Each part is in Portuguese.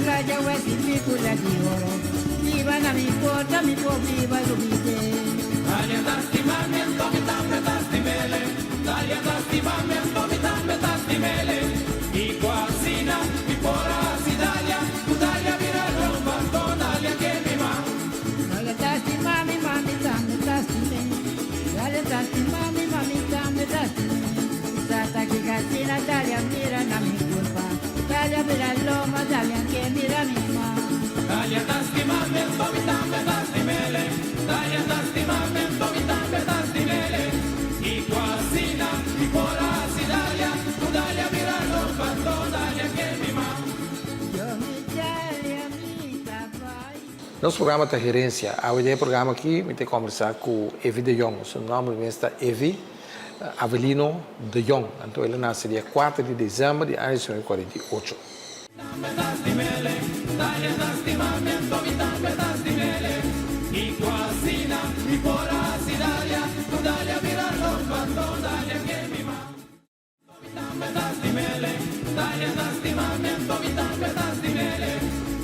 raja wesi mikula di oro. Viva na mi porta, mi può viva l'ubite. Talia tasti mame, tomi tambe tasti mele. Talia tasti mame, tomi tambe tasti mele. I quasina, i pora sidalia. Utalia vira romba, tonalia che mi ma. Talia tasti mami, mami tambe tasti me. Talia tasti mami, mami tambe tasti me. Tata che cazzina, talia mira na mi culpa. Talia mira l'oma, talia che mira mi ma. Talia tasti mame, tomi tambe tasti mele. Talia tasti mame, tomi tambe tasti mele. I quasina, i pora sidalia. Utalia vira romba, tonalia che mi ma. Yo mi talia mi tabai. Nosso programa da gerência, a ideia do programa aqui, me tem conversar com Evi de Jong. Seu nome é Evi Avelino de Jong. Então ele nasceu dia 4 de dezembro de 1948. Tambe tasti mele. Talia tasti mame, tomi tambe tasti mele. I quasina, i pora sidalia. Utalia vira romba, tonalia che mi ma. Tomi tambe tasti mele. Talia tasti mame, tomi tambe tasti mele.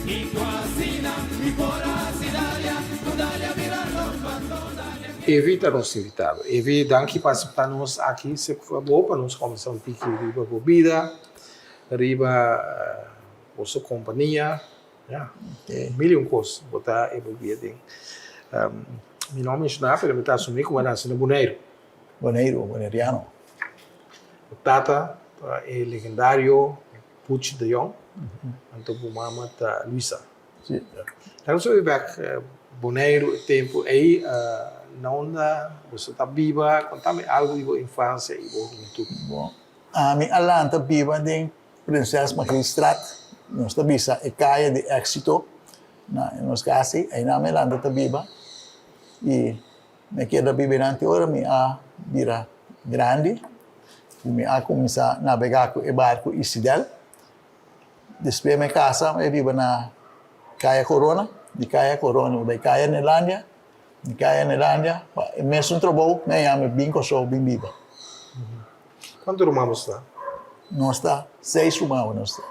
I quasina, i pora sidalia. Utalia vira romba, tonalia che Evi está nos invitado. Evi, danke por aceitar nós aqui, se for bom para nós começar um pouco riba bebida, riba nossa companhia, milhão coisas, botar e bebida. Meu nome é Jonathan, pero me está assumindo como nasce no Boneiro. Boneriano. O Tata é legendário Pucci de Jong, então o mama tá Luisa. Sì. Então se back Boneiro tempo aí na onda você tá viva, conta-me algo da infância e juventude. Bom, a minha alanta viva de Princesa Magistrat, nós tabisa e caia de éxito na nos casi, aí na minha alanta viva e me queda viverante ora mi a vira grande, mi a começar a navegar com o barco Isidel, depois me casa me viva na Caia Corona, de Caia Corona, vai Caia Nelândia, de Caia Nelândia, mesmo trabalho, me chama Binco Show Bim Viva. Quanto irmãos lá? Nós está 6 irmãos, nós está.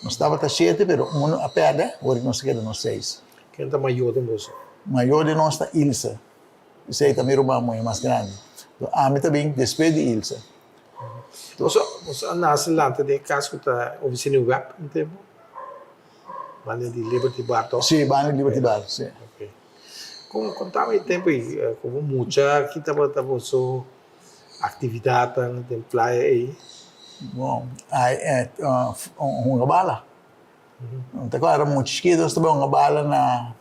Nós estava até 7, mas um a perde, hoje nós queda nós 6. Quem está maior de você? Maior de nós está Ilse. Esse aí também é o irmão mais grande. Então, a mim também, depois de Ilse. Você nasce lá, tem casco tá oficina web, não tem? Banda de Liberty Bar, tá? Sim, Bani Liberty Bar, sim. Ok. Como contava aí tempo aí, como muita, que tava só atividade na praia aí. Bom, aí é uma bala. Então, era muito esquerdo, nós também uma bala na...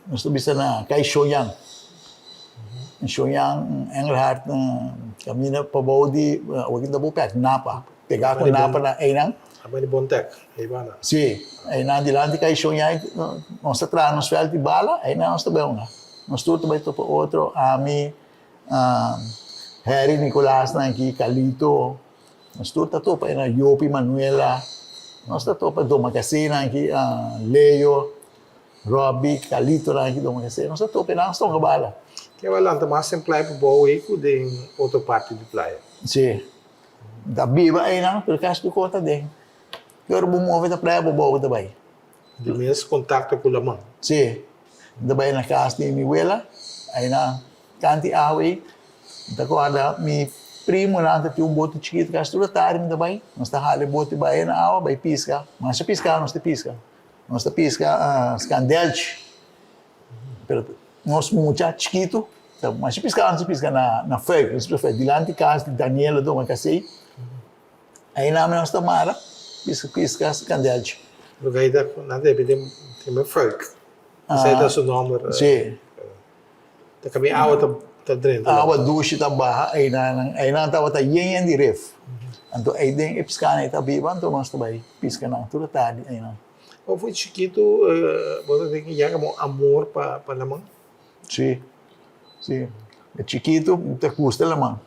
Nós também na Kaixoyang. Em Shoyang, Engelhardt, caminha para Baudi, o que dá para Napa. Pegar com Napa na Einang. Apa ni Bontek, aí vai lá. Sim, aí na dilante Kaixoyang, nós atrás nos felt de bala, aí nós também uma. Nós tudo também para outro, Ami, Harry Nicolas na aqui, Calito. Nós tudo tá para na Yopi Manuela. Nós tá para Doma Casina aqui, Leo, Robbie, Calito na aqui Doma Casina. Nós tá para nós estamos bala. Que vai lá, mas sempre praia para boa aí, com tem outra parte de praia. Sim. Da viva aí não, por causa do conta dele. Eu vou mover da praia para boa também. De mesmo contato com a mãe. Sim. Também na casa de minha abuela, aí na canti awi. Então ada mi primo na ante bote chiquito que astura tarde também. Nós tá hale bote vai na água, vai pisca. Mas se piscar, nós te pisca. Nós te pisca scandelch. Pero nós mucha chiquito. Mas se piscar, nós pisca na feio. Nós foi dilante casa de Daniela do Macasei. Aí na nós tomara pisca scandelch. Porque aí nada tem meu folk. Isso aí dá seu nome. Sim. Tá kami água tá dentro. Água duche tá barra, aí na tava tá yen de ref. Então aí tem piscar aí tá viva, então nós também pisca na toda tarde aí não. Ou foi chiquito, você tem que ir com amor para a mãe? Sim. Sim. É chiquito, te custa a mão.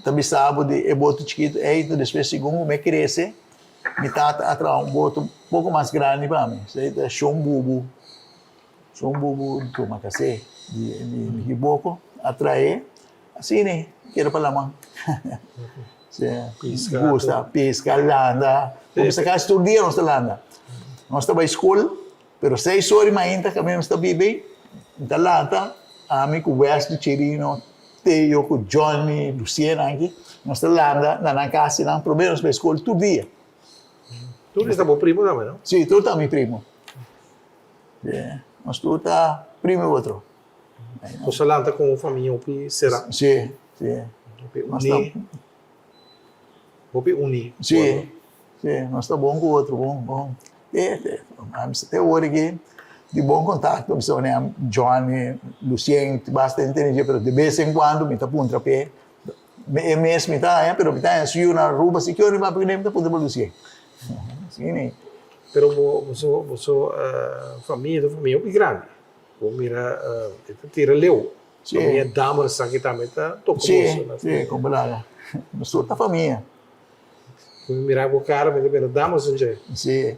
Também sabe de boto chiquito, aí depois segundo me cresce, me tá atrás um boto um pouco mais grande para mim. Isso aí é chombubu do macacé, de boco, atrair. Assim, quero pa lamang. Pisca. Gusta, pisca, landa. Kung sa kasi dia, nós landa. Nós estamos school, pero 6 horas mainta kami nós bibi. Landa, ami ku West de Chirino, Teo, ku Johnny, Luciana aqui. Nós landa, na casa, não problema, nós school todo dia. Tu está bom primo também, não? Sim, tu tá meu primo. Nós tu tá primo outro. Você lá está com a família, o será? Sim, sim. Hopi uni. Sim, sim. Nós tá bom com o outro, bom. Vamos até hoje aqui, de bom contato. Pessoa, né? Johnny, Lucien, basta entender, mas de vez em quando, me tá punta pé. Mesmo, me tá, pero me tá, se eu na rua, se eu não vai me tá punta para Lucien. Sim, né? Pero você família é grande. Vou mirar, tira leu. Família dama aqui também tá tocando. Sim, como lá. Nós tá família. Vou mirar o cara, mas é dama gente. Sim.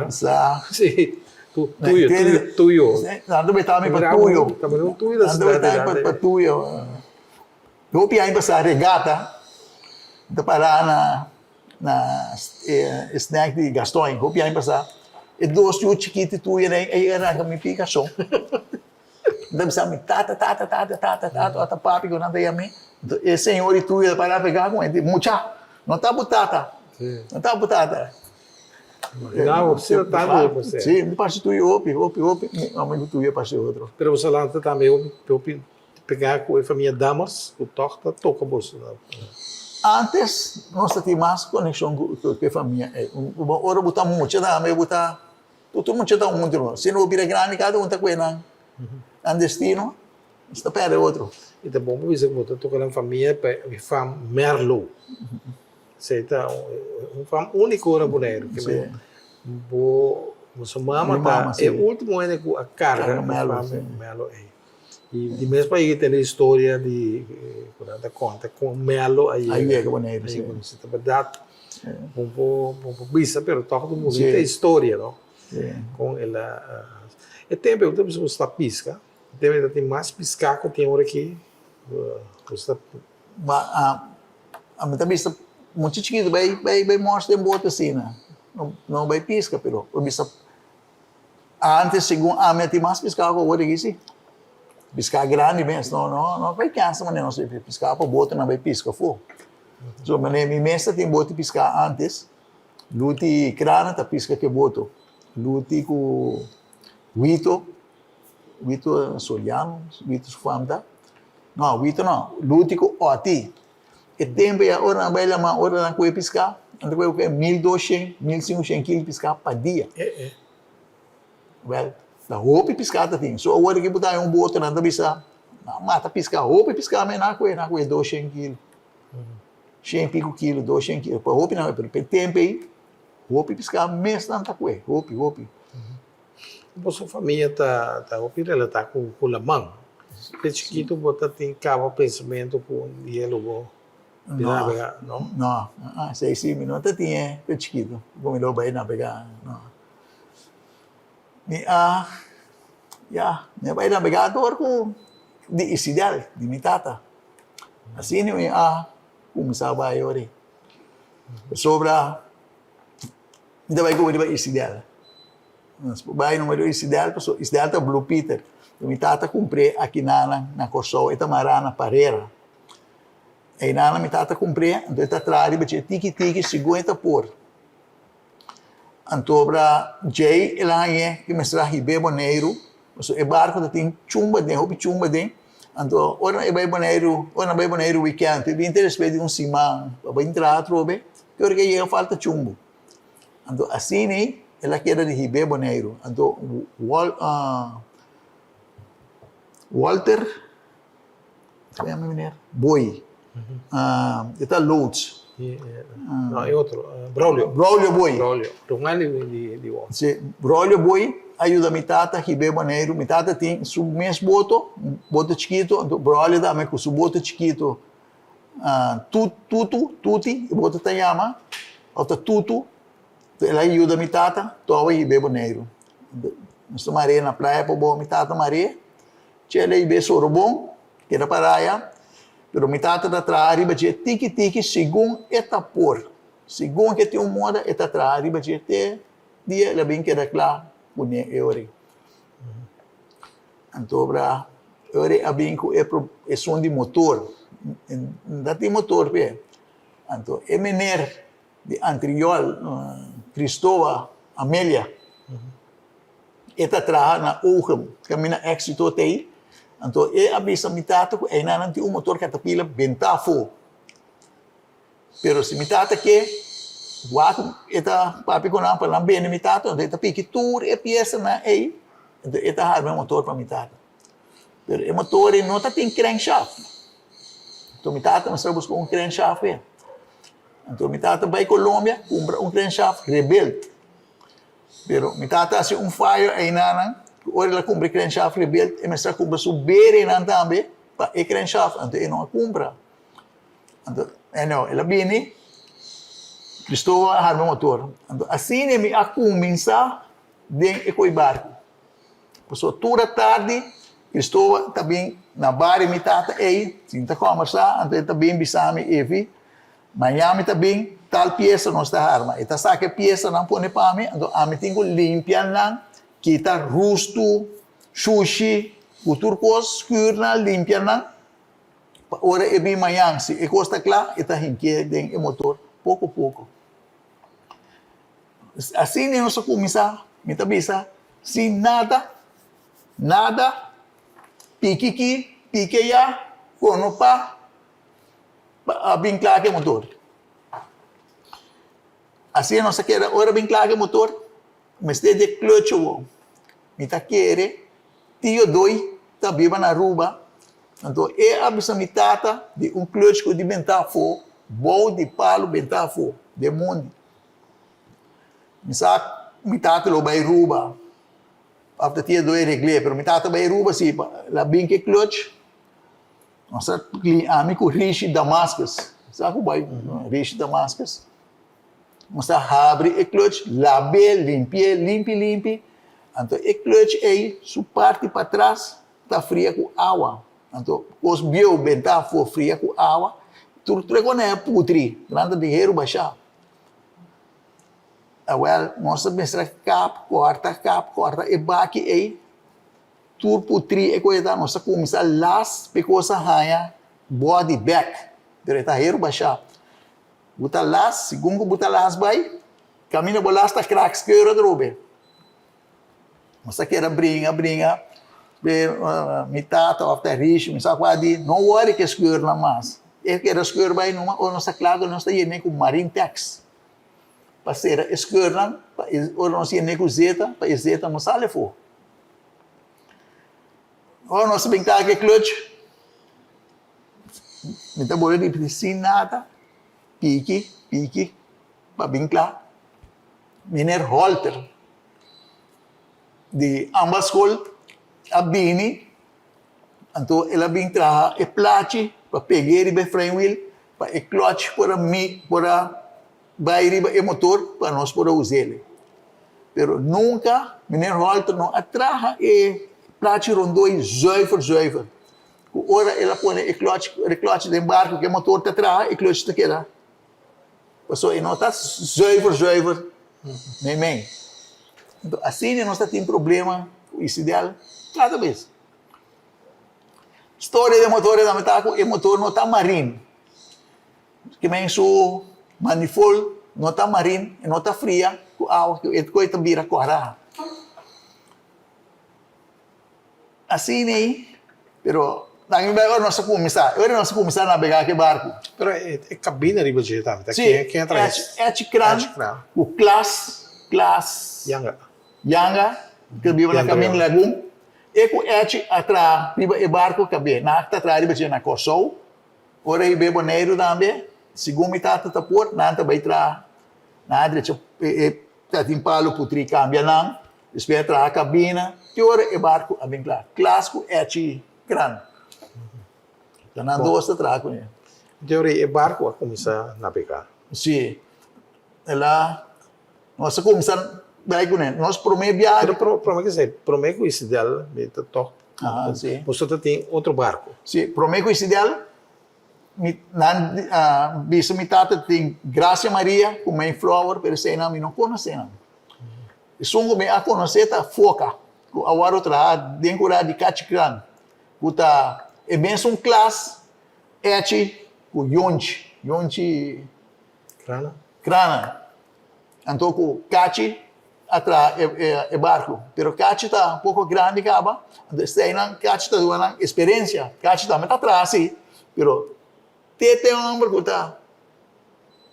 Sa. Sim. Tuyo. Nando betami pa tuyo. Também tuyo da cidade. Nando pa tuyo. Dopi aí passar regata. Da para na snack de Gaston, hopi aí passar. E dois yu chiquito tuyo aí era kami picação. Deve ser tata ata papi ko nanda yami. E senhor e tuyo para pegar com ele mucha. Não tá butata. Não tá butata. Não, você está bom, você. Sim, parte tu opi, amigo tu ia parte outro. Pero você lá também opi pegar com a família damas, o torta toca bolsa. Antes nós tínhamos mais conexão com a família. Ora botar muito, da me botar tudo muito da muito. Se não vira grande cada tá com não. Destino está perto outro. E tá bom, você botar toca na família para fam Merlot. Você tá fam único ora boneiro que você mama tá é o último ano que a carga Melo é. E de mesmo aí tem a história de quando da conta com Melo aí é que boneiro, sim. Você tá verdade. Bisa pero todo mundo tem história, não? Com ela é tempo eu também está pisca. Tem mais piscar que tem hora aqui. Você a minha vista muito chiquito, vai mostrar em bota assim, né? Não vai pisca, pero eu vista antes segundo a minha tem mais piscar com hora aqui, sim. Piscar grande mesmo, não vai cansa, mas não sei piscar para bota não vai pisca for. So, mas minha mesa tem bota piscar antes, luti crana tá pisca que boto, luti com Wito Soliano, Wito Fanta, não, Wito não, luti com Oti. E tempo é hora na baila, mas hora na coisa piscar, anda com 1.200, 1.500 quilos piscar para dia. Well, da roupa piscar tá tem. Só agora que botar um boto na bisa, mata piscar, roupa piscar mas na coisa 200 quilos. 100 pico quilos, 200 quilos. Para roupa não, pero tempo aí, roupa piscar mesmo não tá coisa, roupa. A sua família tá ela tá com a mão. De chiquito bota tem cava pensamento com diálogo. Não, 6 minutos tinha pe chiquito. Como lo vai na pegar, não. Me vai na pegar com de Isidel, de minha tata. Assim me começava a ore. Sobra ainda vai com ele Isidel. Vai número Isidel, Isidel tá Blue Peter. Minha tata comprei aqui na Corsol, eta marana parera. E na minha tata comprei, então está atrás, batia tiki 50 por. Então para Jay ela é que me será ribe boneiro, o barco tem chumba dentro, então ora vai boneiro weekend, tem interesse de semana, para entrar trobe, que hora que falta chumbo. Então assim né, ela quer de ribe boneiro, então Walter, Boy. Está Lourdes. Não, é outro. Braulio Boy. De outro. Sim, Braulio Boy ajuda minha tata, ribe boneiro. Minha tata tem seu mesmo boto chiquito. Braulio dá com seu boto chiquito. Tuti, boto tayama. Outra tutu. Ela ajuda minha tata, toa ribe boneiro. Nós maré na praia, para minha tata maré. Ela ribe sorobom, que era praia. Pero mitad está atrás arriba de tiki según esta por. Según que tem moda está atrás arriba de dia la bem que era claro punya euri. Antobra euri abin ku é som de motor. Dati motor pe. Anto emener de Antriol Cristóvão Amélia. Eta atrás na ogen, camina éxito tei. Anto abisa mitata ku ay nanti motor katapila bentafo. Pero si mitata que waku eta papi ko na palang bene mitata, eta pikitur pieza na eta harma motor pa mitata. Pero o motor não tem crankshaft. Então mitata mas busca crankshaft. Então mitata vai Colômbia, compra crankshaft rebuilt. Pero mitata si fire ay nanang, ora la compra crankshaft rebuilt, e mestra compra subere nan tambe pa crankshaft, anto não compra. Anto ela bini Cristóvão harma motor. Anto assim me começa den ekoi barco. Passou toda tarde Cristóvão também na bar mitata sinta conversar, anto também bisami evi. Miami também tal pieza não está arma. Esta saca pieza não põe para mim, então a mim tenho limpiar lá, kita rusto, sushi, outro coisa, curna limpiar lá. Ora é bem Miami, se costa claro, está hinque den o motor pouco a pouco. Assim nós começar, me tabisa, sem nada, pique ya, quando bem claro que é motor. Assim não se quer, ora bem claro que é motor, mas de clutch o, me tá querer, tio doi, tá viva na ruba, então a bisa mitata de clutch que de bentafo, bom de palo bentafo, de mundo. Misa mitata lo vai ruba, after tio doi regle, pero mitata vai ruba si, la bem que clutch. Nossa amigo Rishi Damascus, sabe o bai? Rishi Damascus. Nossa abre o clutch, lave, limpe. Então o clutch sua parte para trás está fria com água. Então os bio bentar for fria com água, tu trego na putri, grande dinheiro baixar. Well, nossa mestra cap corta e baki tur putri e coisa nossa começa las pecosa raia body back direita hero baixa buta las segundo buta las vai caminho bolas tá cracks que era drobe nossa que era bringa mitata after rich misa quadi não worry que escuro na mas que era escuro vai numa ou nossa claro nós tá indo com marine tax passeira escuro lá ou nós indo com zeta para zeta não sale for. Oh, nós brincar que clutch. Então, boleh dipesin nada. Pique, para brincar. Miner halter. De ambas col, a bini. Então, ela brincar e plache para pegar e frame wheel, para e clutch para bair e motor para nós poder usar ele. Pero nunca miner halter não atraja e plaatje rondoi zuiver. Ora ela põe o clutch de barco que o motor está atrás e o clutch está aqui. Passou e não está zuiver. Nem. Então assim nós temos problema com isso ideal cada vez. História de motor da metaco e motor não está marino. Que men so manifold não está marino e não está fria com água que coisa vira corra. Assim, pero agora nós começamos a navegar que barco. Pero é cabina riba de tá? Sim, quem atrás? É o class Yanga, que vive na caminho Lagum, e com atrás riba e barco que na atrás riba de na Kosovo, ora e bebo neiro também, segundo mitad tá por, nanta vai tra na direita tá timpalo putri cambia não, espera tra a cabina. Que ora é barco a bem claro. Clássico é grande. Então, não dois atrás com ele. Então, é barco a começar a navegar. Sim. Ela, nós começamos a com ele. Nós viagem. Prometo isso dela, sim. Você tem outro barco. Sim, prometo isso dela. bisa mi tata tem Gracia Maria com Mayflower, pero sei não, não conhece não. E sungo me a conhecer tá foca, com a waro tra dencora de Kachikran. Kuta e mesmo classe echi com Yonchi Krana? Krana. Então com Kachi atrás é barco, pero Kachi tá um pouco grande caba. Sei não, Kachi tá dando experiência, Kachi tá muito atrás sim, pero tem um homem que tá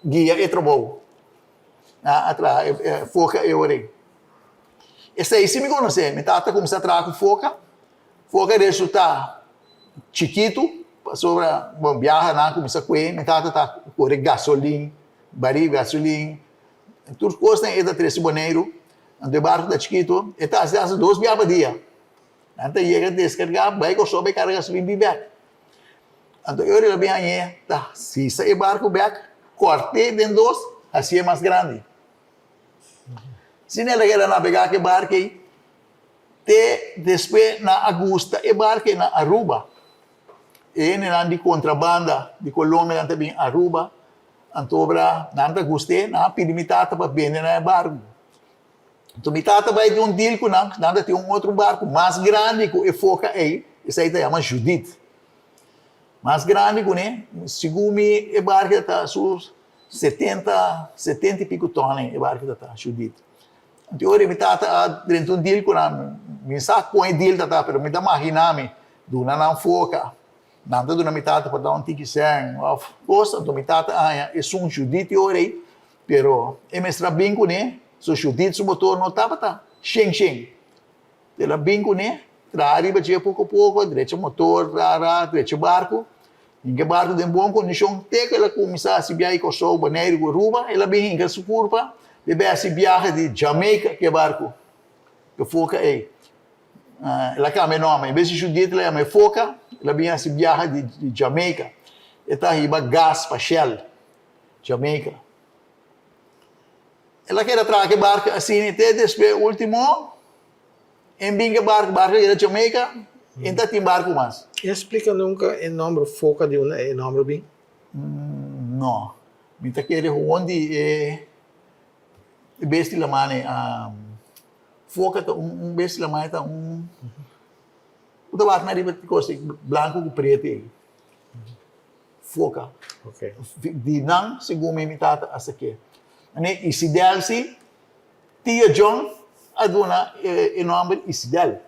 guia e trabalho. Atrás foca e ori. Esse aí se me conhece, me tá começando a trabalhar com foca. Foca resulta chiquito, sobre bom viaja na começa com ele, me tá correr gasolina, baril gasolina. Tudo costa é da 13 boneiro, ande barco da chiquito, e tá às 2 viagens por dia. Então chega descarregar, vai com sobe carga gasolina e back. Então eu era bem aí, tá, se sai barco back, corte de 2, assim é mais grande. Se não era navegar que barco aí, depois na Augusta e barco na Aruba. E na de contrabanda de Colômbia também Aruba. Antobra na Augusta na pedimitata para vender na barco. Então mitata vai de deal com nada tem outro barco mais grande que foca aí. Esse aí se chama Judith. Mais grande que né, segundo e barco está sus 70 e pico tonnes e barco está Judith. Então, eu me tata dentro deal com a minha saco com deal tata, pero me dá imaginar-me do não foca, nada do na me tata para dar tique sang, of course, do me tata é Judite ore, pero é mestra bem com né, so Judite o motor não tava tá, xing. Ela bem com né, trari ba pouco a pouco, direito motor, direito barco. Em que barco de boa condição, até que ela começar a se viajar com o sol, baneiro, com ruba, ela vem em que se curva. Deve se viaja de Jamaica que barco que foca aí ela que é nome em vez de Judite ela é foca ela vem se viaja de Jamaica está aí gás para Shell Jamaica ela quer atrás que barco assim até depois último em bem que barco de Jamaica ainda tem barco mais Explica nunca o nome foca de um nome bem não me tá querendo onde besti la mane foca tá besti la mane tá o da na riba coisa branco com preto aí foca ok di nang segundo me tata asa que ane Isidel si tia John aduna e nome Isidel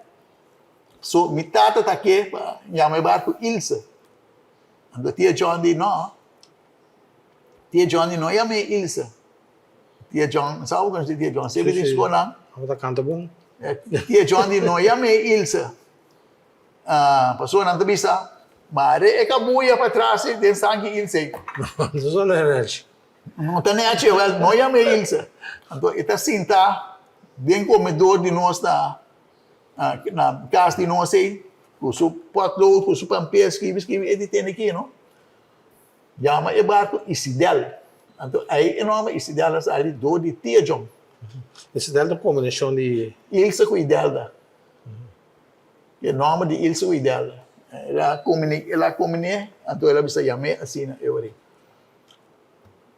so mi tata tá que chama barco Ilse ando tia John di no chama Ilse Tia John, sabe o que Tia John? Você vê isso não? Vamos canta bom. Tia John di no chama Ilse. Passou na entrevista, mas é que a buia para trás tem sangue Ilse. Não sou nerete. Não tem nem a tia, não chama Ilse. Então, está senta bem comedor de nós na casa de nós aí, com o seu potlo, com o seu pampê, escreve, ele tem aqui, não? Chama o barco Isidel. Então, aí o nome Isidel é ali do de Tia John. Isidel é uma combinação de... Ilse com Idelda. O nome de Ilse com Idelda. Ela combina, então ela bisa chamar assim, eu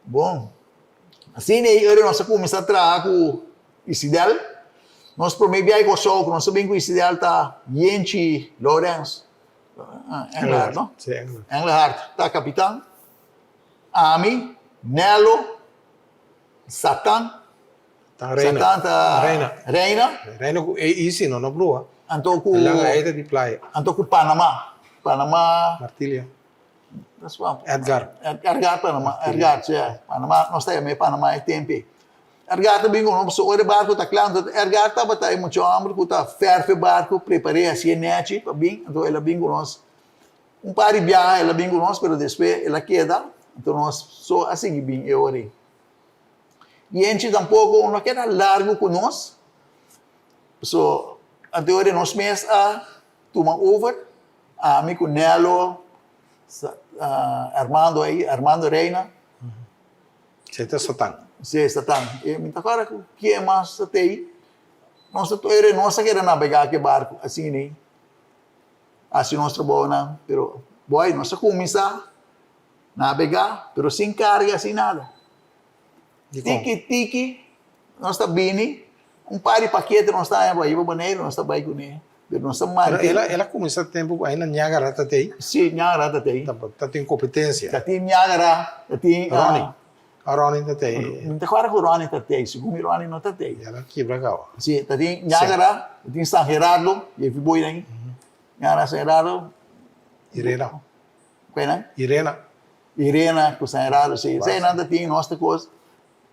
bom, assim, eu nós começamos a trabalhar com Isidel. Nós primeiro viagem com o sol, nós sabemos que Isidel está Yenchi Lawrence. Englehart, não? Sim, Englehart. Englehart, está capitão. Ami, Nelo, Satan. Tá Reina. Satan tá Reina. Reina. É easy, não na brua. Então com Ela é de praia. Então com Panamá. Martilha. That's what. Edgar. Edgar Panamá. Edgar, yeah. Panamá, nós temos Panamá é tempo. Edgar também com nós o barco tá claro. Edgar tá batendo muito amor, que tá ferve barco, preparei assim nete, para bem. Então ela bem com nós. Par de viagem ela bem com nós, mas depois ela queda. Então nós só assim bem eu ali. E a gente tampouco não queda largo com nós. So, até hoje nós mesmos tomar over, mim com Nelo, Armando Reina. Você está Satan. Sim, Satan. E me tá cara que é mais até aí. Nós até nós queremos navegar aquele barco assim nem. Assim nós trabalhamos, pero boy nós começar navegar, pero sin carga, sin nada. E como? Tiki-tiki, nós está bem, par de paquete, nós está aí, nós está bem com ele. Nós está mal. Ela começa tempo ainda Niagara tá aí. Sim, Niagara tá aí. Tá tem competência. Tá tem Niagara, tá tem... Ronnie. A Ronnie tá aí. Não te agora que o Ronnie tá aí, segundo o Ronnie não tá aí. Ela quebra cá. Sim, tá tem Niagara, tá tem San Gerardo, e eu fui aí. Niagara, San Gerardo. Irena. Qual é? Irena, com San Gerardo, sim. Isso nada tem nossa coisa.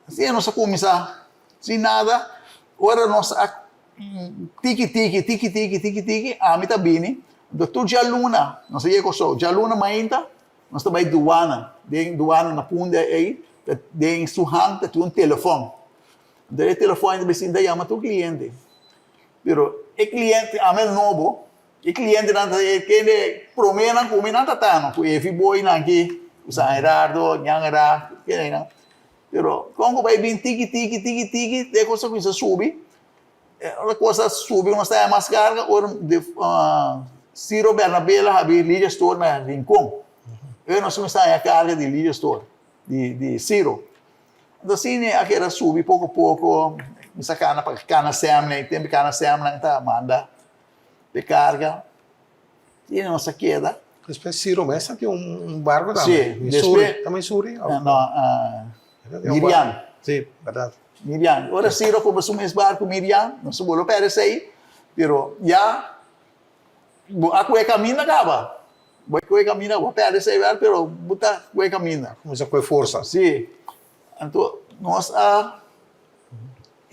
Assim, nós começamos sem nada. Agora nós tiki-tiki, a mim tá bem. Doutor Jaluna, nós aí que sou, Jaluna mainta, nós também duana, na punta aí, tem suhang, tem um telefone. Daí telefone também se chama tu cliente. Pero o cliente a mim novo, o cliente não tá que promena como não tá não, porque fui boi não aqui, o San Gerardo, Niagara, que não. Pero quando vai vir tiki, de coisa que sube, a coisa sube, nós está mais carga, ou de Ciro Bernabela, havia Lidia Store na Rincon. Eu não sei se está a carga de Lidia Store, de Ciro. Então, assim, aquela sube pouco a pouco, essa cana para cana semna, tem cana semna, tá, manda de carga, e não se queda. Depois Ciro Messa tem barco Sim, também. Também Suri. Não, Miriam. Sim, verdade. Miriam. Agora Ciro começou a barco Miriam, não se voltou para aí, pero já ako é caminho acaba. Ako é caminho, vou para aí, pero buta ako é caminho. Começa com força. Sim. Então, nós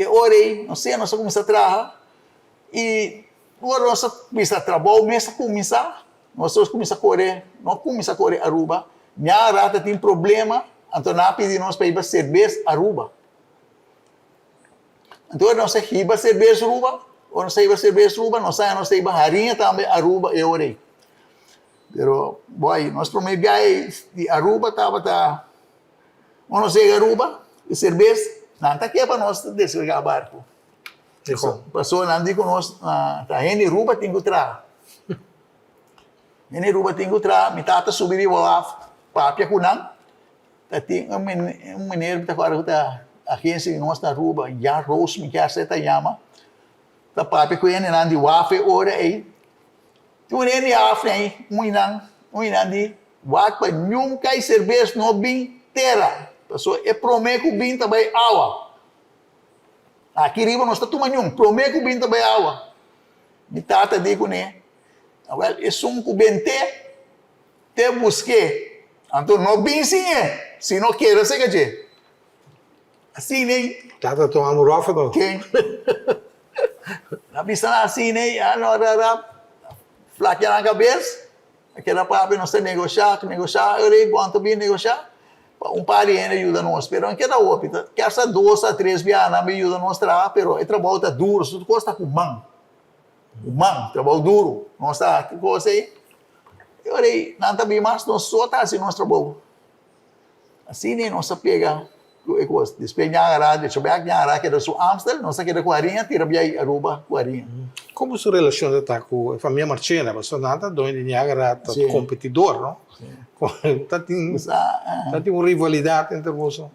orei, não sei, nós começamos a trabalhar e agora nós começamos a trabalhar, nós começamos a correr, nós começamos a correr Aruba. Minha rata tem problema, então nós pedimos para ir para cerveja Aruba. Então nós ir para cerveja Aruba, ou nós ir para cerveja Aruba, nós ir para Harinha também Aruba, eu orei. Pero, boy, nós primeiro viagem de Aruba estava, nós ir Aruba, de cerveja, não está aqui para nós desligar o barco. Passou, não digo nós, tá em Aruba tem que entrar. Em Aruba tem que entrar, me tata subir e voar, papia kunang, tem maneiro que agora está aqui em nós na Aruba, já Rose me quer ser yama, tá papia com ele não de wafe ora aí, tu ele afre aí, um de wak para nunca cerveja no bem terra, passou é prometo bem também água. Aqui riba nós está tomando prometo bem também água. Me tata digo né, well, é bente, te busquei. Então, não bem sim é. Se não quer, você quer dizer. Assim, né? Tata tomando rápido. Quem? Na pista assim, né? Flaquear na cabeça. Aquela papi não se negociar, eu vou também negociar. Par de gente ajuda nós, pero não queda outra. Quer ser 2 a 3 vianas, me ajuda nós a trabalhar, pero o trabalho está duro, tudo custa com mão. Trabalho duro. Nós está, que coisa aí. Eu falei, não está bem mais, nós só está assim, nosso trabalho. Assim, né, nós pega, depois Niagara, deixa eu ver Niagara, que é da sua Amstel, nós queda com a Arinha, tira bem Aruba com a Arinha. Como sua relação está com a família Marchena? Você nada, dono de Niagara, competidor, não? Tá tem uma rivalidade entre vocês.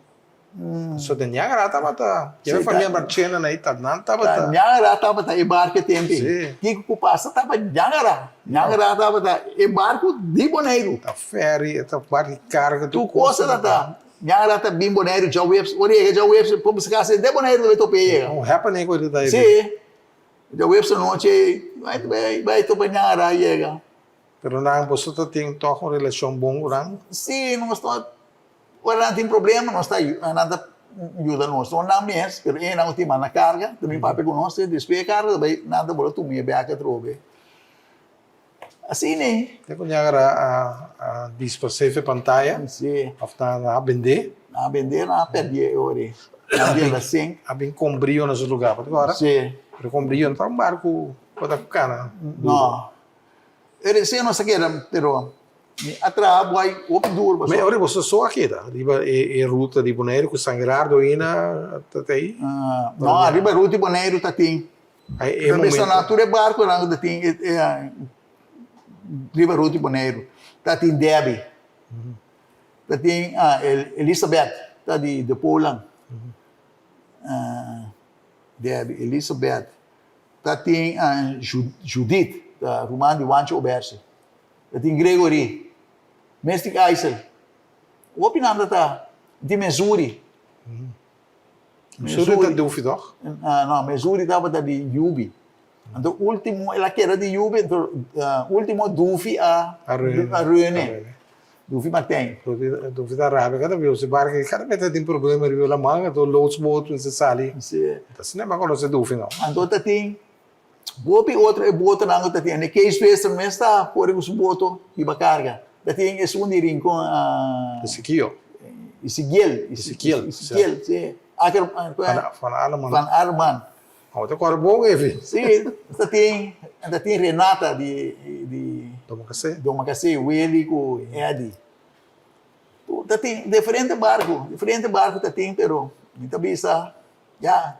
Só de Niagara estava, a família Marchena aí, não estava. Niagara estava, e barco tempo. Que passa estava Niagara. Niagara estava, e barco de Bonaire. Tá ferry, tá barco de carga, tu coisa tá. Niagara está bem Bonaire, já webs, para buscar se de Bonaire vai topar. Um happening com ele daí. Sim. Já webs noite, vai topar Niagara chega. Pero não, você tem uma relação boa, não? Sim, nós estamos. Agora não tem problema, nós estamos ajuda nós, não mesmo, pero não tem mais na carga, também papai conosco, depois a carga, também nada bola tu me beca trobe. Assim, né? Tem que olhar a disposição pantalla, sim, a vender, na perder hoje, na dia assim, a bem com brilho nos lugares, agora, sim, pero com brilho não tá barco para ficar, não. Eu sei não sei que era, pero atrás vai o duro. Mas agora você só aqui, tá? Riba é ruta de Bonaire com San Gerardo ainda tá aí? Não, riba ruta de Bonaire tá tem. É momento. A natura é barco não tem riba ruta de Bonaire. Tá tem Debbie. Dating Elizabeth, tá de Poland. Debbie, Elizabeth. Dating Judith, da Roman de Wancho Oberse. Dating Gregory. Mestic Eisel. O pinanda ta de Missouri. Missouri dat doe je toch? No, Missouri estava de Yubi. Então, último, ela que era de Yubi, então, último Dufi a Rune. Dufi Martin. Doe je daar raar, kada viu? Se barca, cada vez tem problema riu la manga, to loodsboot in se sali. Dat is niet maar gewoon se doe je nou. Então, tating, bopi outro boto nango tating, ne case western mesta, por isso boto iba carga. Tating es un dirin com Ezekiel. Ezekiel, sim. Aker Van allemaal. Van Arman. Oh, dat kan boog even. Sim, tating Renata de Domakase. Willy com Eddie. Tating diferente barco tating, pero muita bisa, já,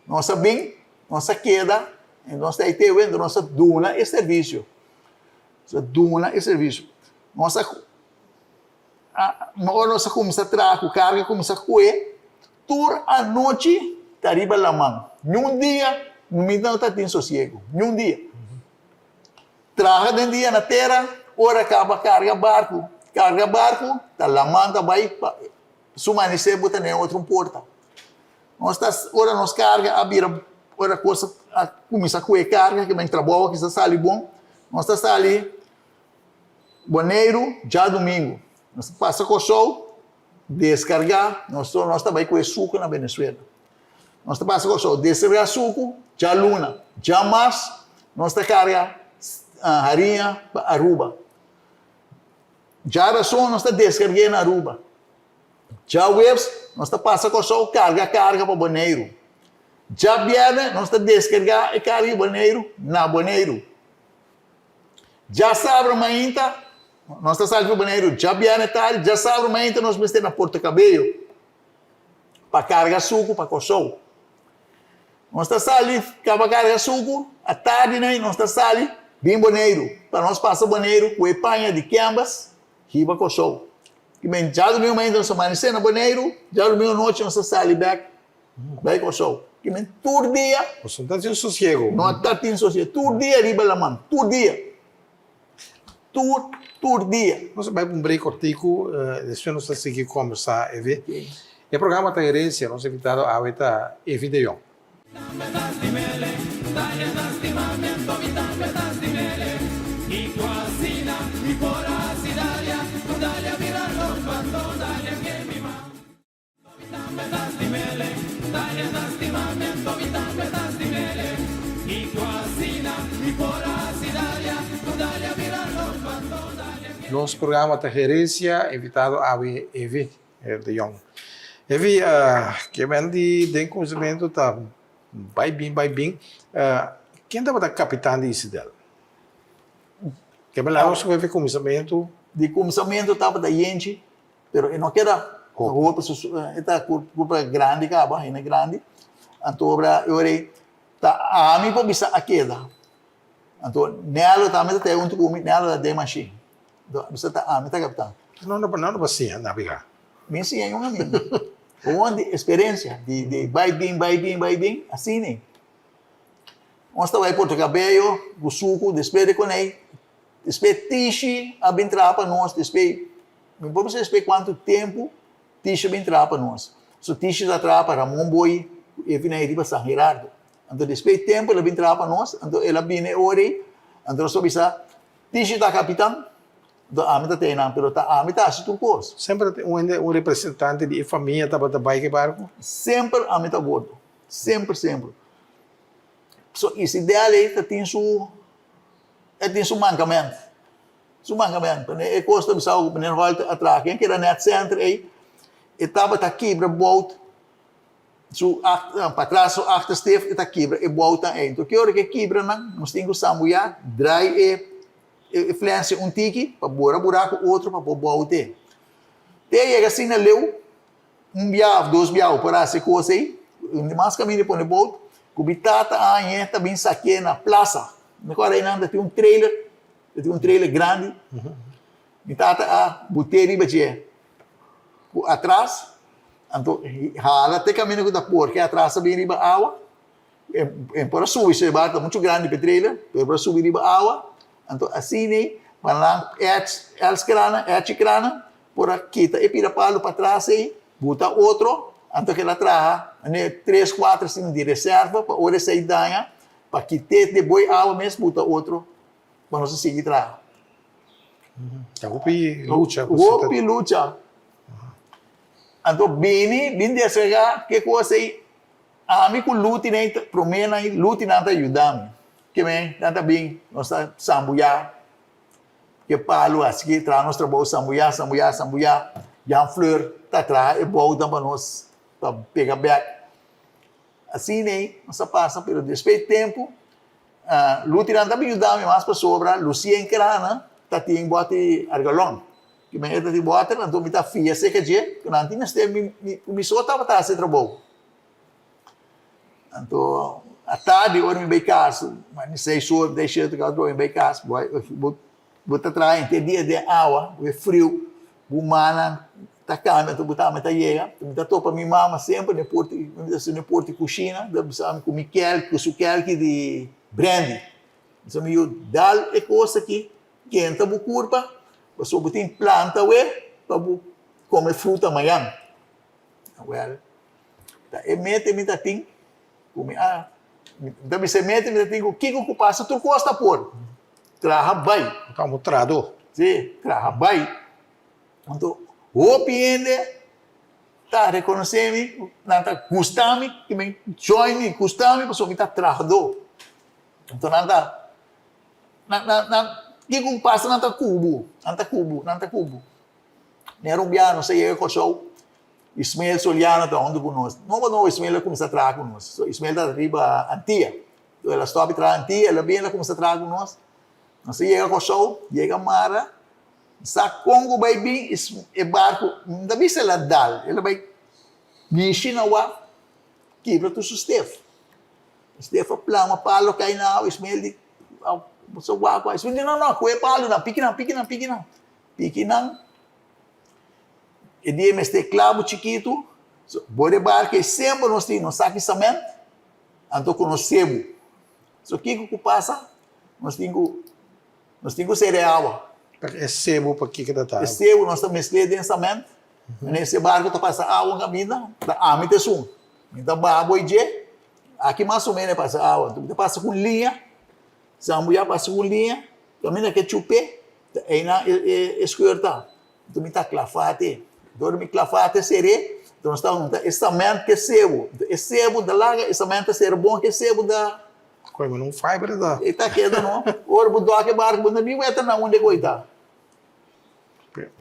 nossa bem, nossa queda, nossa ITV, nossa duna e serviço. Nossa nossa começa a trago, carga começa a coer, tur a noite, tariba la mão. Num dia, não me dá tanto sossego. Num dia. Traga de dia na terra, ora acaba carga barco, tá la mão tá vai, sumanecer bota nem outro porta. Ora nós carga, a bira, ora coisa, começa a coer carga, que vem trabalho, que está sali bom, nós está sali, boneiro, já domingo. Nós passa com o sol, descargar, nós também com o suco na Venezuela. Nós passa com o sol, descarregar suco, já luna, já mais, nós carga farinha para Aruba. Já razão, nós descarregando na Aruba. Já webs, nós passa com o sol, carga para Boneiro. Já viernes, nós descarregar e carga Boneiro na Boneiro. Já sabe ainda, nós estamos no Boneiro, já viernes tarde, já sabe ainda, nós vamos ter na Porto Cabello para carregar suco para o sol. Nós estamos ali, para carregar suco, à tarde, né, nós estamos ali, bem Boneiro, para nós passar Boneiro, com epanha de quembas, riba com o sol. Que bem, já dormiu ainda, nós amanhecer na Boneiro, já dormiu noite, nós estamos ali, back com o sol. Que bem, todo dia, Você não está tendo sossego. não está tendo sossego, todo dia, riba la mão, todo dia. Todo dia. Nós vamos um break cortico, depois nós vamos seguir conversar, Evi. O programa está herência, nós invitado a Aveta Evi de Jong. Nosso programa está herência, invitado a Evi de Jong. Evi, que vem de conhecimento, tá vai bem. Quem estava da capitã de Isidel? Que me lembro sobre o começamento. De começamento estava da gente, pero eu não quero roupa, esta culpa grande, acaba, é grande. Então, eu orei, a mim para bisa a queda. Então, nela também tem um truque, nela da machine. Você está a mim tá capitã. Não bacia navegar. Me sim é um amigo. Onde experiência de vai bem, assim né. Nós está vai Porto Cabello, o suco, despede com ele. Despede tiche, a bem trapa nós, despede. Não vamos saber quanto tempo tiche bem trapa nós. So tiche da trapa Ramon Boy, e vem aí para São Gerardo. Então despede tempo ela bem trapa nós, então ela vem ore, então só bisa tiche da capitão. Do amita tem não, pero tá amita assim tudo coisa. Sempre um representante de família estava da bike barco. Sempre amita bordo, sempre. So esse ideal aí tem su mancamento. É costa de saúde, né? Volta atrás, quem quer net center aí, etapa tá quebra boat. Para trás o achtersteef está quebra e volta aí. Então que hora que quebra não, nós temos que samuiar, dry influência tiki para buraco outro para bote. Tem assim na leu biau, 2 biau para se coisa aí, mais caminho para o bote, cubitata aí tá bem saque na praça. Agora aí nada tem um trailer grande. Bitata a boteri bache. atrás, então, hala até caminho que da porca, atrás bem riba água, para subir, se barco muito grande para trailer, para subir riba água, então assim, né, para lá, crana, por aqui, e pira palo para trás, aí, bota outro, então que ela traz, né, 3, 4, assim, de reserva, para hora sair danha, para que de boi água mesmo, bota outro, para nós seguir atrás. Hopi lucha. Hopi lucha. Então, bini de chegar, que coisa aí, ami com luta nem promena aí, luta não tá ajudando. Que bem, não bem, nós tá sambuya, que palo assim, traz nosso trabalho sambuya, já flor tá atrás e volta para nós, para pegar back. Assim nem, nós passa pelo despeito tempo, luta não tá bem ajudando, mas para sobra, Lucia em crana, tá tem bote argalão. Que bem, tá tem bote, não tô me tá fia seca de, que não tinha este me solta para tá se trabalho. Então, à tarde, hora me bem casa, mas não sei se eu deixei de casa, me bem casa, vou te trazer, tem dia de água, é frio, humana, tá câmbio, tu botar, mas tá chega, tu me tá topa minha mama sempre, no porto cozinha, com Miquel, com suquel de brandy. Então, eu dal é coisa aqui, quenta bu curva, você botar planta, para comer fruta amanhã. Well, é mete, me tá tem, então, você mete, me tem o que que passa, tu gosta por. Trabalho. Como trado. Sim, trabalho. Então, o cliente está reconhecendo, está gostando, que me join me gostando, porque está trabalhando. Então, o que passa, não está cubo. Nerumbiano, sei eu, show. Ismael Soliano está onde conosco. Não, Ismael começa a trabalhar conosco. Ismael está arriba Antia. Então, ela está a Antia, ela vem, ela começa a trabalhar conosco. Nós chega com o show, chega Mara, sa Congo vai vir, é barco, não dá se ela dá, ela vai mexer na água, quebra tu Steph. Steph plama, palo cai na água, Ismael de, so água, Ismael não, coe palo não, pique não. E dia me este clavo chiquito, bode barco e sempre nós temos saque semente, então conhecemos. So que passa? Nós temos cereal. É sebo para que dá tá. É sebo, nós estamos mesclando densamente. Nesse barco está passando água na caminho, da amita sum. Então, babo e je, aqui mais ou menos passa água. Então, passa com linha, sambuia passa com linha, caminho que chupe, aí na escuta. Então, me está clafate. Dorme clafate sere. Então, nós estamos esse semente que é sebo. Esse sebo da larga, esse semente ser bom que é sebo da Coisa não fiber da. Ita queda não. Ora budo que barco bunda mi weta na onde coita.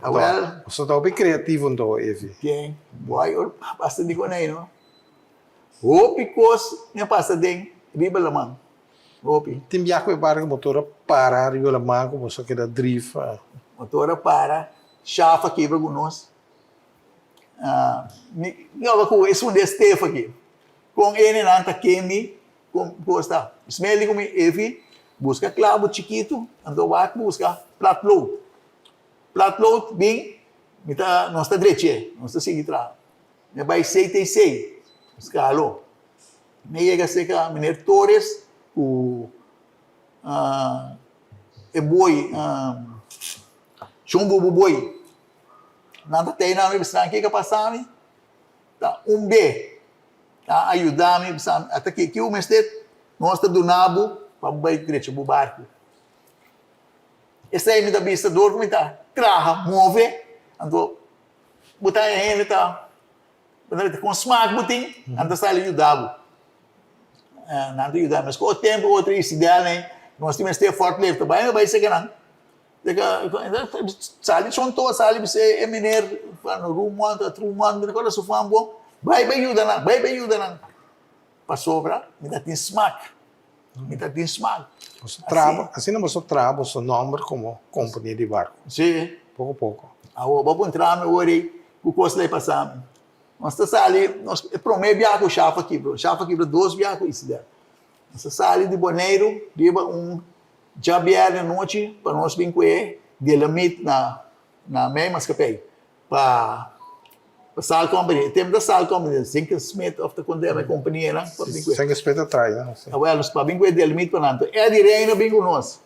Well, você tá bem criativo então, Evi. Quem? Boy, or passa de conai no. Opi cos, minha passa den riba lamang. Opi. Tem biaco e barco motora para riba lamang como só que da drift. Motora para, chafa quebra conosco. Não com esse um destefo aqui. Com ele não tá queimi. Gosta. Smeli como Evi, busca clavo chiquito, ando vai busca plat load. Plat load bem, nós está direito, nós está seguindo lá. Me vai 66, escalo. Me chega a ser que a Miner Torres, o boi, chumbo boi. Nada tem nada, me está aqui que passar, tá B. Ajudar-me, até que o mestre nós está do nabo para o direito do barco. Esse aí me dá vista dor, como está? Traha, move, então, botar a gente, tá? Com smart, botem, então está ali ajudado. Não ajudar, mas com o tempo, outro isso, ideal, né? Nós temos que ter forte leve, também vai ser que não. Sali, são todos, sali, você é mineiro, no rumo, agora se for bom. Vai ajuda não. Para sobra, me dá tem smack. Você traba, assim não você traba o seu nome como companhia de barco. Sim. Pouco a pouco. Vou entrar no ori, o custo lá passar. Nós está ali, nós promete viajar com chafa aqui, bro. Chafa aqui, bro, 2 viagens isso der. Nós está ali de Boneiro, riba jabiar de noite para nós vir com ele, de limite na meia mas capei para Sal Company, tempo da Sal Company, Zink Smith of the Condemned Company lá, para bem Sem respeito atrás, né? well, para bem que del mit pananto. É de reino bem com nós.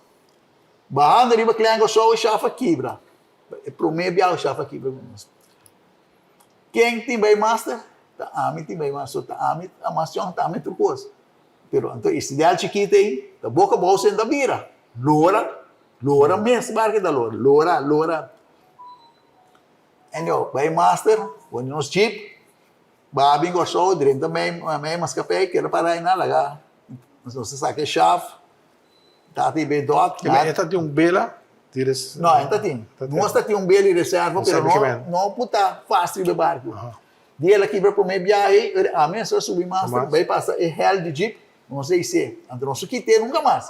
Bahanda riba clengo só o chafa quibra. É promebe ao chafa quibra com nós. Quem tem bem master? Tá ami tem bem master, tá ami a mação tá ami trucos. Pero então esse ideal chiquito aí, da boca bolsa da bira. Lora mes barque da lora. Enyo, bem master, quando nós chip, babing ko so, dirin também mas café que era para na laga. Nós saque chave. Tati be dot. Esta tem bela, tires. No, esta tem. Nós tem belo reserva, pero não puta fácil de barco. Dia lá que vai para meu viagem, a minha só subir master, vai passar e hell de jeep, não sei se. Então nós que ter nunca mais.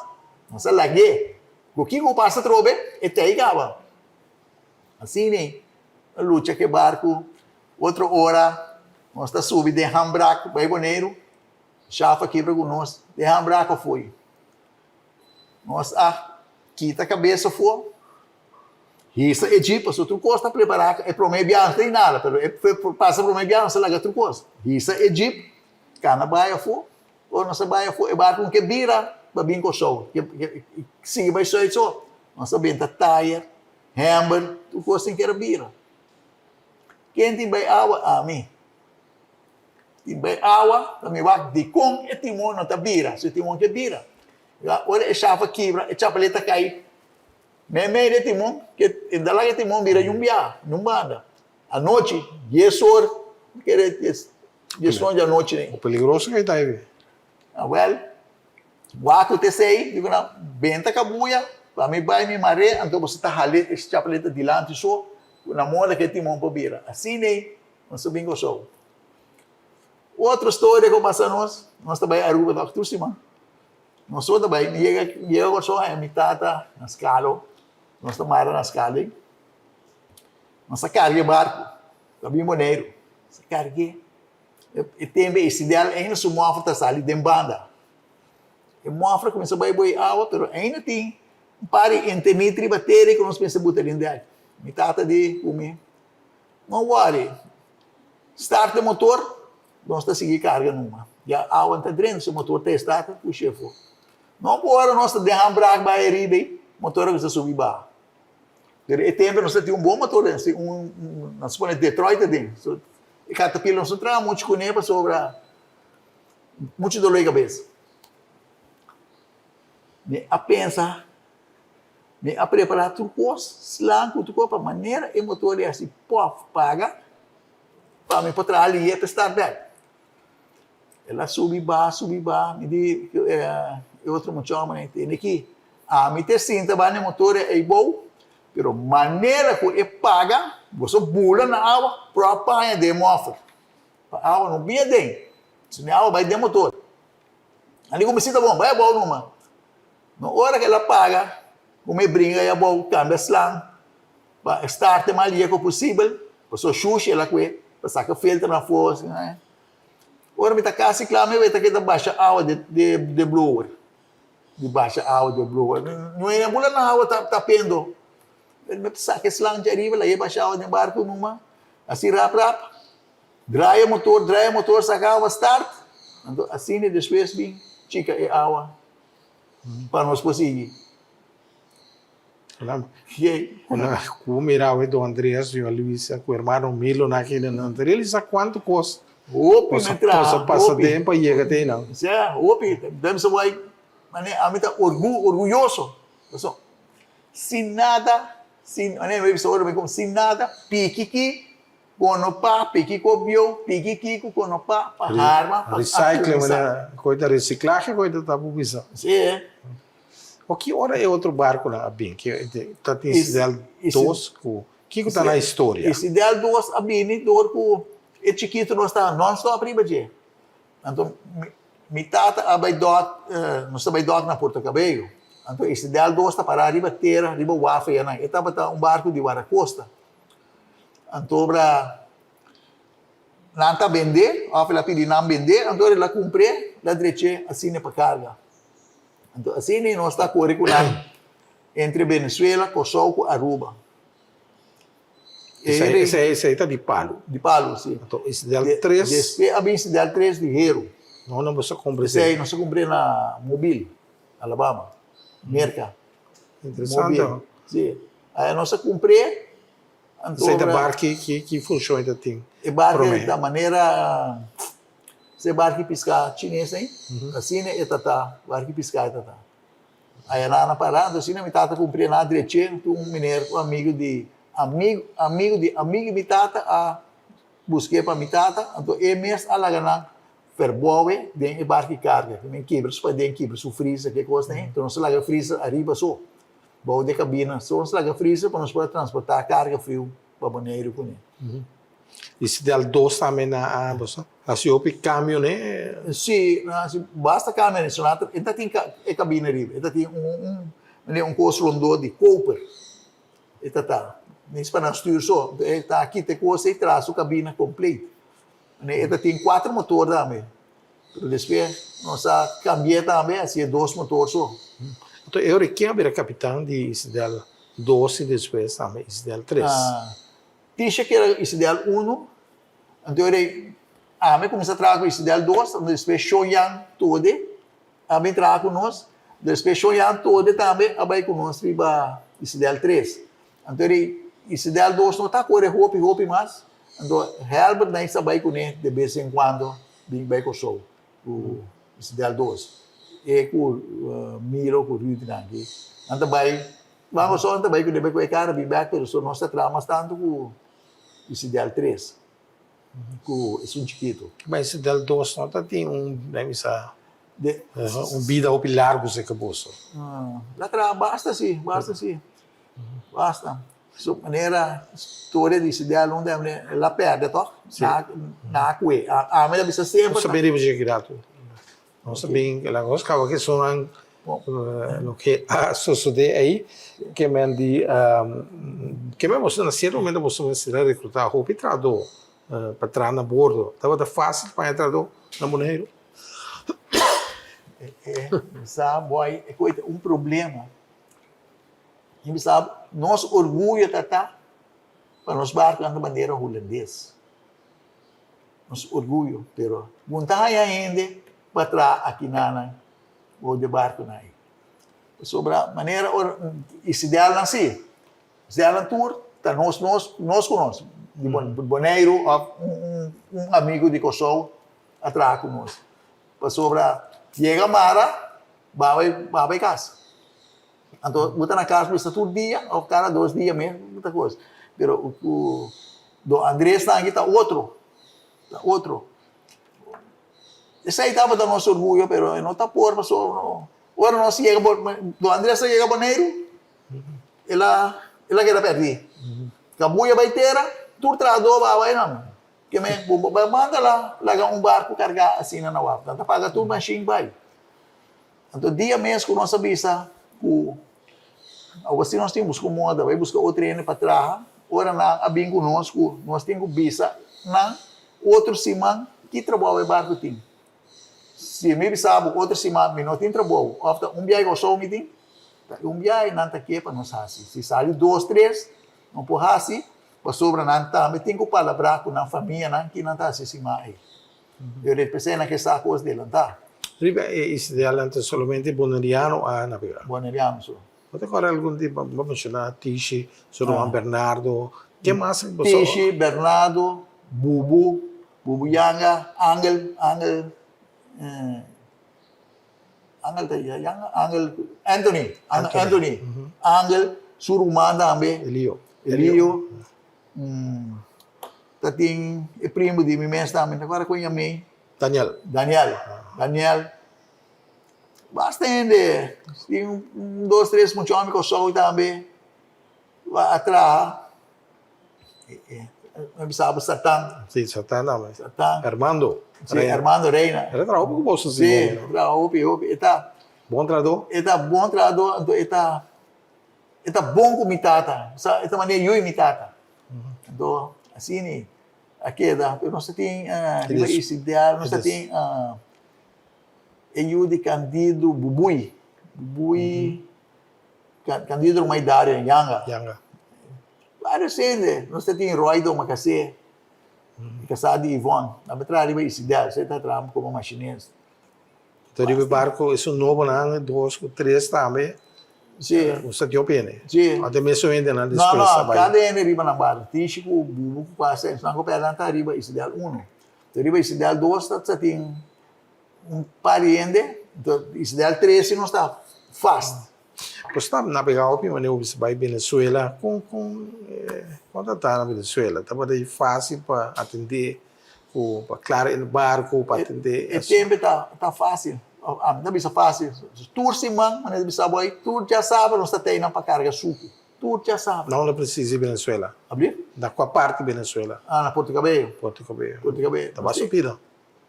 Nós lague. O que eu passa trobe, e te igava. Assim nem. Luta que barco, outra hora, nós está subindo de Hambraco, vai boneiro, chafa quebra com nós, de Hambraco foi. Nós, quita a cabeça foi, isso é Egito, se outro coisa está preparado, é para o meio não tem nada, passa para o meio não se larga outra coisa. Isso é Egito, cana baia foi, ou nossa baia foi, é barco que vira, para vir com o show, siga vai só, nossa benta tire, hammer, tu coisa tem que era vira. Quem tem bem água, a mim. Tem bem água, também vai de com e timão não tá vira, se timão que vira. Olha, é chave quebra, é chapeleta cai. Meio de timão, que ainda lá que timão vira um banda. À noite, yesor, yesor de noite nem. O peligroso que está aí. Well, waku te sei, digo na benta cabuia, para mim vai me maré, então você tá halete, esse chapeleta de lante só. Na moda que timão para vira. Assim nem, nós sabemos show. Outra história que passa nós também Aruba da Octusima. Nós também chega só a mitata na escala, nós também na escala. Nós carrega barco, também moneiro, carrega. E tem esse ideal ainda se mofra tá sali de banda. E mofra começa a boi água, pero ainda tem pare intermitri bateria que nós pensa botar em dentro. Mitata de comer. Não worry. Start o motor, nós está seguir carga numa. Já a água está dentro, se o motor está start, o chefe. Não agora nós está derramando braço para ir motor que está subir barra. E tempo nós temos bom motor, nós põe Detroit dentro. E cada pila nós traz muito com para sobra muito dor de cabeça. A pensar a preparar tudo slang tudo para maneira e motor é assim paga para me botar ali e testar bem. Ela subir me di outro muito homem tem aqui me ter cinta vai no motor é bom, pero maneira que é paga você bula na água própria de motor a água não via dentro se a água vai de motor ali como se tá bom vai bom numa na hora que ela paga como brinca e a boa cambia slang para start mais ali que possível para só xuxa ela que para sacar filtro na força né ora me tá quase claro me vai tá que da baixa água de blower de baixa água de blower não é bula na água tá pendo ele me saca slang de arriba lá e baixa água de barco numa assim rap dry motor saca água start então assim depois bem chica e água para nós conseguir. Como mirava do Andreas e o Luís, com o irmão Milo naquele anterior, ele sabe quanto custa. Passa tempo e chega até não. Deve ser a mim está orgulhoso. Sem nada, sem nada, pique conopá, pique cobiou, pique conopá, para arma. Recycling, coisa reciclagem, coisa da publicação. Sim. O que hora é outro barco lá, bem, que está tem esse ideal tosco, que está na história? Esse ideal dos abini, dorco, é chiquito, nós está non-stop riba de. Então, mitata nós está baidot na Porto Cabello. Então, esse ideal dos está para riba terra, riba wafa, e aí, estava um barco de Guaracosta. Então, para não tá vender, a fila pedi não vender, então ele lá comprei, lá direito assim para carga. Então, assim, nós está curricular entre Venezuela, Kosovo e Aruba. Esse aí tá de palo. de Palo, sim. Então, esse ideal 3, Depois, a esse ideal 3 de Hero. não você compra Esse aí, nós comprei na Mobile, Alabama. Merca. Interessante. Mobile. Sim. Aí nós comprei. Esse aí da barco que funciona ainda tem. E barco Promete. da maneira... Esse barco piscar chinês, hein? Assim, né? E tata. Barco piscar, tata. Aí lá na parada, assim, me tata comprei na direitinho, um mineiro, um amigo de mitata, a busquei para mitata, então e mês alaga na ferboe den e barco carga, que me quebra, só den quebra, su freezer que costa, né? Então nós laga freezer arriba só, bom de cabina, só nós laga freezer para nós poder transportar carga frio para Bonaire com ele. Esse ideal 2 também na bolsa. Assim, o caminho, né? Sim, basta caminhar, sonata, ainda tem cabina arriba, ainda tem um costo rondo de copper, e tá. Nesse para nós tudo só, está aqui tem coisa e traz a cabina completa. Ainda tem 4 motores também. Depois nós cambiamos também, assim, 2 motores só. Então, eu requer a capitão de esse ideal 2 e depois também esse ideal 3. Tinha que era esse ideal 1, então eu comecei a trabalhar com esse ideal 2, depois Shoyang todo, também trabalha com nós, depois Shoyang todo também, vai com nós para esse ideal 3. Então, esse ideal 2 não está correndo roupa mais, então Herbert nem sabe com ele de vez em quando, bem com o show, esse ideal 2. E com Miro, com o Rudy aqui. Então, vamos só, então, vai com o cara, bem back, pero só nós trabalhamos tanto com esse ideal 3, com esse chiquito. Mas esse ideal 2 não tem vida largo, se acabou. Lá basta sim. Basta. So, maneira, história desse ideal não deve lá perde, tá? Na acue. A minha bisa sempre. Não saberíamos de grato. Não sabem que as coisas que são no que sucede aí, que me di que me mostrou na certo momento mostrou que se recrutar roupa e trador para entrar na bordo. Estava fácil para entrar na Bonaire. Sabe, boy, é um problema. E sabe, nosso orgulho tá para nós barcos na bandeira holandesa. Nosso orgulho, pero vontade ainda para trás aqui na o de barco na aí. Sobre a maneira esse ideal assim, esse ideal na tour, tá nós conosco, de Bonaire, um amigo de Kosovo atrás conosco. Para sobre chega Mara, vai casa. Então, botar na casa, está todo dia, ou cada 2 dias mesmo, muita coisa. Pero do Andrés está aqui, está outro. Esse aí estava do nosso orgulho, pero não está por, mas agora nós chega, do Andrés chega Bonaire, ela quer perder. Cabuia vai ter, tu trador vai não. Que me manda lá, larga barco carregar assim na wap. Então, paga tudo, mas sim vai. Então, dia mesmo com nossa visa, assim nós temos como moda, vai buscar outro treino para trás, ora na abing conosco, nós temos visa na outro simão que trabalha o barco tem. Se me sabe outro simão, não tem trabalho, after viagem com só tem, viagem não está aqui para nós assim. Se sai 2, 3, não pode assim, para sobra não está, mas tem que falar com a família não que não está assim simão aí. Eu repensei naquela coisa dele, não está. Esse ideal antes somente bonariano a navegar. Bonariano só. Pode agora algum tipo, vamos mencionar Tishi, Juan Bernardo, que mais? Tishi, Bernardo, Bubu Yanga, Angel, Anthony, Angel, Suruman também, Elio, tating primo de mim também, agora conhece Daniel. Basta ainda. Tem 2, 3 muitos homens que só também. Atrás. Não sabe Satan. Sim, Satan também. Satan. Armando. Sim, Armando Reina. Era trabalho com você, sim. Trabalho, Eta. Bom treinador? Eta bom treinador. Eta bom com mitata. Eta maneira eu imitata. Então, assim, aqui dá. Nós temos esse ideal, nós temos eu de Candido Bubui. Candido uma idade Yanga. recente, nós temos Roy do Macacé, casado de Ivone. Na betrada, riba Isidel, você está trabalhando como machinista. Então, o barco, esse novo ano, 2, 3 também, Sim. você tem o pene. Sim. Até mesmo ainda na Não, dispensa. cada ano riba na barra. Tixico, bubu, passa, não có perna tá riba Isidel 1. Então, riba Isidel 2, você tem pariente, então, Isidel 3, não está fast. Você está navegando para você vai Venezuela quando está na Venezuela, estava daí fácil para atender, para claro no barco, para atender. O tempo tá fácil. Não bisa fácil. Tur simang, mas bisa boy, tur já sabe, não está tendo para carga suco. Tur já sabe. Não precisa de Venezuela. Abrir? Da qual parte de Venezuela? Na Porto Cabello. Porto Cabello. Porto Cabello. Estava subindo.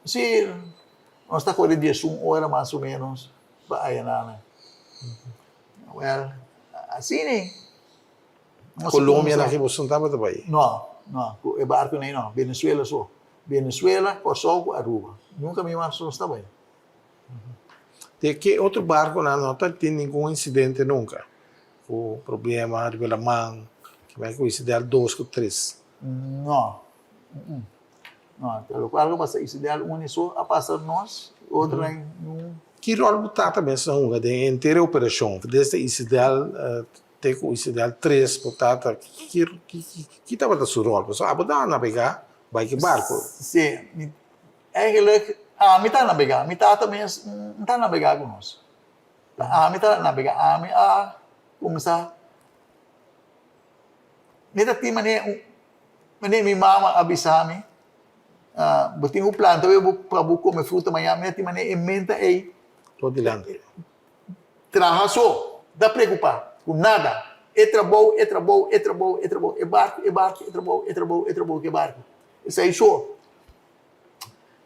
Sim, nós está correndo 1 hora mais ou menos para aí né? Well, assim né? Colômbia na você não estava também. Não, o barco nem não. Venezuela só. Venezuela, Kosovo, Aruba. Nunca me mais não está bem. De que outro barco não tem nenhum incidente nunca. O problema de la mão, que vai com ideal 2 ou 3. Não. Não, pelo qual passa ideal 1 só a passar nós, outra não. Que rol botar também são de inteira operação, desde ideal até com ideal 3, botar que estava da sua rol, pessoal, botar navegar, vai que barco. Sim, eigenlijk me está navegar, me está também não está navegar com nós. Me está navegar, me começar. Neta ti mané mi mama avisar-me, botin o plano, eu para comer fruta amanhã, neta ti mané emenda aí. Estou dilante. Trabalhou, dá preocupar com nada. É trabalho. É barco, que barco. Isso aí só.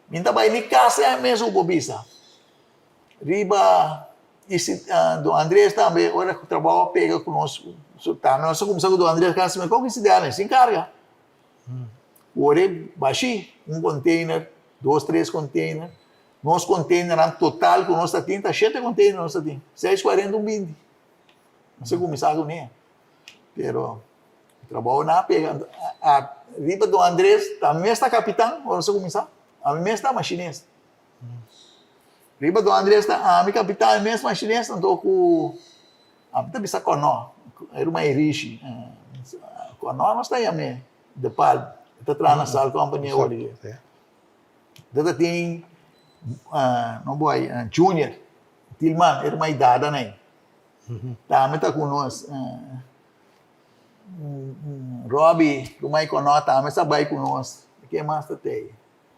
Minta vai em casa é mesmo bobisa. Riba, do Andrés também, hora que o trabalho pega conosco. Nós começamos com o Andrés, casa, mas qual que se ideal? Se encarga. Ora, baixi, container, 2, 3 containers. Nós containers, total, com nossa tinta, 7 containers, nossa tinta. 6, 40, 20. Não sei como está com ele. Pero, o trabalho não pega. A riba do Andrés, também está capitão, não sei como está. A mim está machinista. Riba do Andrés, a minha capitão é mesmo machinista, então com... A minha bisa Conó, era uma Irishi. Conó não está aí a mim, de Palma. Está atrás na sala, companhia hoje. Então tem... não boy, Junior, Tilman, era uma idade, né? Também está conosco. Robbie, rumay ko no, também sabay conosco. Que mais tem?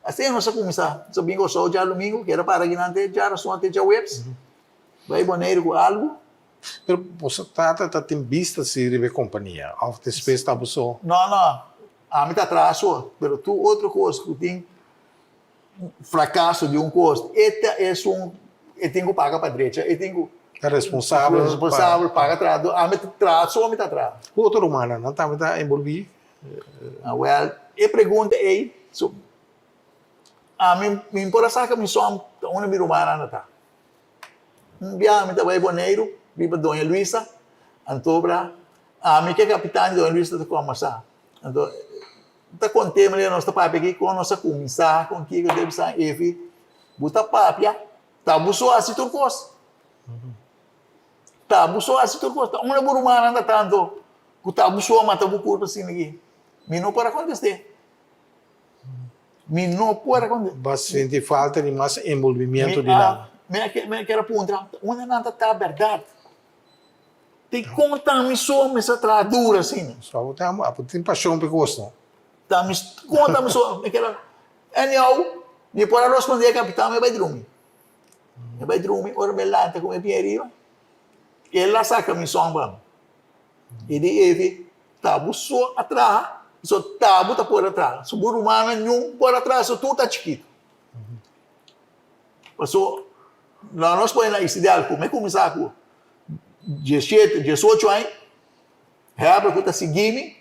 Assim, nós começamos. Sabihin ko, so, já domingo, que era para ginante, já, rasunante, já webs. Vai boneiro com algo. Pero você tem vista se ribe companhia, ou depois está só. Não. A mim está atraso, pero tu outra coisa que tem fracasso de custo. Esta é eu tenho que pagar para a direita, eu tenho É responsável. paga atrás. A mim está atrás, só a mim está atrás. O outro humano não está envolvido. Well, eu pergunto aí, a mim me importa saber que só onde me rumana não está. Dia me trabalhei boneiro, viva Dona Luisa, Antobra, a mim que é capitão de Dona Luisa de Comassá. Então, está contente, mas nós está para aqui com nossa comissar, com que deve ser EF, buta papia, tá busou assim turcos. Tá busou assim turcos, tá uma burumana anda tanto, que tá busou mata bucur assim aqui. Me não para contestar. Me não para contestar. Você sente falta de mais envolvimento de nada. Me quero perguntar, onde nada está verdade? Tem conta me só me essa tradura assim. Só tem paixão por gosto. Tá me conta me só, me quero. Anyhow, me para responder capitão me vai dormir. Me vai dormir, ora me lanta com me pieriva. Ela saca me só bom. E de ele tabu só atrás, só tabu tá por atrás. Se buru mana nenhum por atrás, só tudo tá chiquito. Passou lá nós põe na ideal como é começar com 17, 18 anos. Reabra que tá seguindo.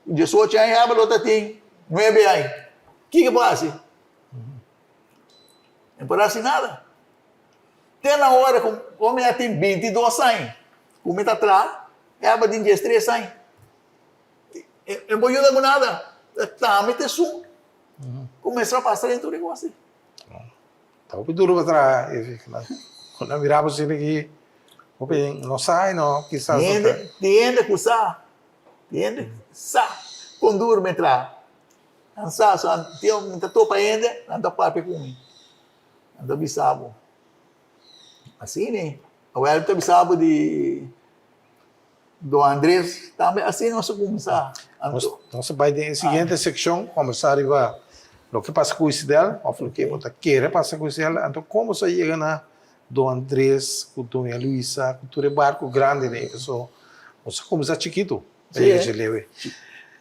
18 anos, reabra outra tem 9 anos. Que passa? Não parece nada. Tem na hora, como já tem 22 anos, como está atrás, reabra tem 13 anos. não vou ajudar com nada. Tame te sum. Começa a passar dentro do negócio. Tá, o duro para trás, Evi. Quando virava assim aqui, não sai, não, quizás não. Tiende que usar. Tiende? Sa. Quando duro me entrar. Ang sa, so, ang tato pa hindi, ang tapapi kumi. Ang tabisabo. Assim, né? Awal tabisabo do Andrés, também assim nós começar. Entonces, vai ter a seguinte secção, começar a o que passa com isso dela, ou o que você quer passar com isso dela, então como você chega na do Andrés, com Dona Luisa, com todo barco grande, né? Então, você começa chiquito, aí você leva.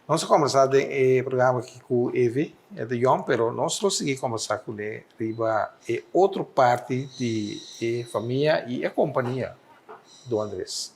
Nós conversamos no programa aqui com o Evi, é de Yom, mas nós conseguimos conversar com ele riba outra parte de família e a companhia do Andrés.